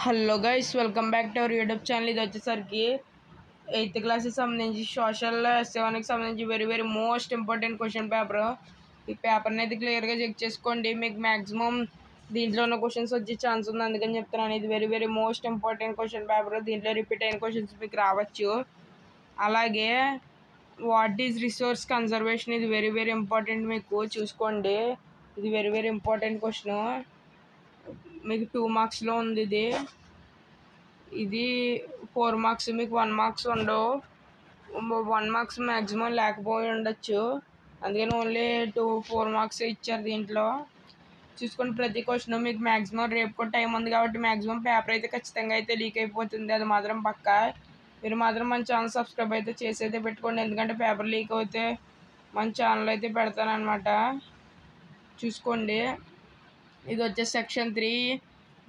Hello guys, welcome back to our YouTube channel. ఇది వచ్చేసరికి 8th క్లాస్కి సంబంధించి సోషల్ ఎస్ఏ1కి సంబంధించి very most important question paper. ఈ పేపర్ని అయితే క్లియర్గా చెక్ చేసుకోండి. మీకు మ్యాక్సిమం దీంట్లో ఉన్న క్వశ్చన్స్ వచ్చే ఛాన్స్ ఉంది, అందుకని చెప్తున్నాను. ఇది very most important question paper. దీంట్లో రిపీట్ అయిన క్వశ్చన్స్ మీకు రావచ్చు. అలాగే వాట్ ఈజ్ రిసోర్స్ కన్జర్వేషన్, ఇది వెరీ ఇంపార్టెంట్. మీకు చూసుకోండి, ఇది వెరీ ఇంపార్టెంట్ క్వశ్చన్. మీకు 2 మార్క్స్లో ఉంది. ఇది 4 మార్క్స్. మీకు 1 మార్క్స్ ఉండవు. 1 మార్క్స్ మ్యాక్సిమం లేకపోయి ఉండొచ్చు, అందుకని ఓన్లీ 4 మార్క్స్ ఇచ్చారు దీంట్లో. చూసుకొని ప్రతి క్వశ్చన్ మీకు మ్యాక్సిమం రేపు కూడా టైం ఉంది కాబట్టి మ్యాక్సిమం పేపర్ అయితే ఖచ్చితంగా అయితే లీక్ అయిపోతుంది, అది మాత్రం పక్కా. మీరు మాత్రం మన ఛానల్ సబ్స్క్రైబ్ అయితే చేసి అయితే పెట్టుకోండి, ఎందుకంటే పేపర్ లీక్ అయితే మన ఛానల్ అయితే పెడతానమాట. చూసుకోండి, ఇది వచ్చేసి సెక్షన్ 3.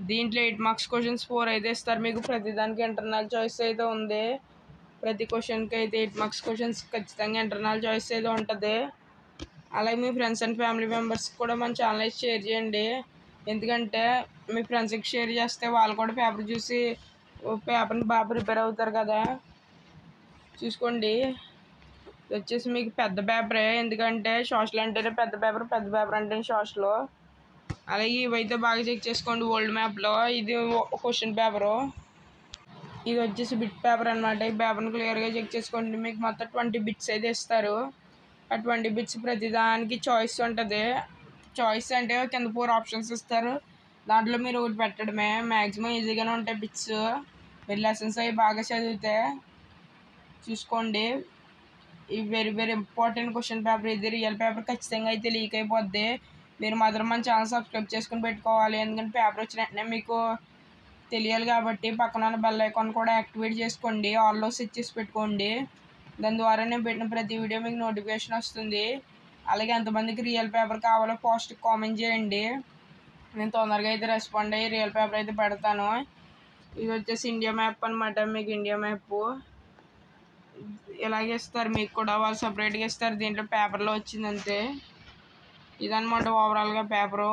దీంట్లో 8 మార్క్స్ క్వశ్చన్స్ 4 అయితే ఇస్తారు మీకు. ప్రతిదానికి ఇంటర్నల్ చాయిస్ అయితే ఉంది. ప్రతి క్వశ్చన్కి అయితే 8 మార్క్స్ క్వశ్చన్స్ ఖచ్చితంగా ఇంటర్నల్ చాయిస్ అయితే ఉంటుంది. అలాగే మీ ఫ్రెండ్స్ అండ్ ఫ్యామిలీ మెంబర్స్కి కూడా మన ఛానల్ అయితే షేర్ చేయండి, ఎందుకంటే మీ ఫ్రెండ్స్కి షేర్ చేస్తే వాళ్ళు కూడా పేపర్ చూసి పేపర్ని బాగా ప్రిపేర్ అవుతారు కదా. చూసుకోండి, ఇది వచ్చేసి మీకు పెద్ద పేపరే, ఎందుకంటే సోషల్ అంటేనే పెద్ద పేపర్ అంటే సోషల్. అలాగే ఇవైతే బాగా చెక్ చేసుకోండి. ఓల్డ్ మ్యాప్లో ఇది క్వశ్చన్ పేపరు, ఇది వచ్చేసి బిట్ పేపర్ అనమాట. ఈ పేపర్ని క్లియర్గా చెక్ చేసుకోండి. మీకు మొత్తం 20 బిట్స్ అయితే ఇస్తారు. ఆ 20 బిట్స్ ప్రతిదానికి చాయిస్ ఉంటుంది. చాయిస్ అంటే కింద 4 ఆప్షన్స్ ఇస్తారు, దాంట్లో మీరు ఒకటి పెట్టడమే. మ్యాక్సిమం ఈజీగానే ఉంటాయి బిట్స్, మీరు లెసన్స్ అవి బాగా చదివితే. చూసుకోండి, ఈ వెరీ ఇంపార్టెంట్ క్వశ్చన్ పేపర్. ఇది రియల్ పేపర్ ఖచ్చితంగా అయితే లీక్ అయిపోద్ది. మీరు మాత్రం మన ఛానల్ సబ్స్క్రైబ్ చేసుకుని పెట్టుకోవాలి, ఎందుకంటే పేపర్ వచ్చిన వెంటనే మీకు తెలియాలి కాబట్టి. పక్కన బెల్ ఐకాన్ కూడా యాక్టివేట్ చేసుకోండి, ఆల్లో సెట్ చేసి పెట్టుకోండి. దాని ద్వారా నేను పెట్టిన ప్రతి వీడియో మీకు నోటిఫికేషన్ వస్తుంది. అలాగే ఎంతమందికి రియల్ పేపర్ కావాలో పోస్ట్కి కామెంట్ చేయండి, నేను తొందరగా అయితే రెస్పాండ్ అయ్యి రియల్ పేపర్ అయితే పెడతాను. ఇది వచ్చేసి ఇండియా మ్యాప్ అనమాట. మీకు ఇండియా మ్యాప్ ఇలాగే ఇస్తారు, మీకు కూడా వాళ్ళు సపరేట్గా ఇస్తారు. దీంట్లో పేపర్లో వచ్చింది అంతే. ఇదన్నమాట ఓవరాల్గా పేపరు.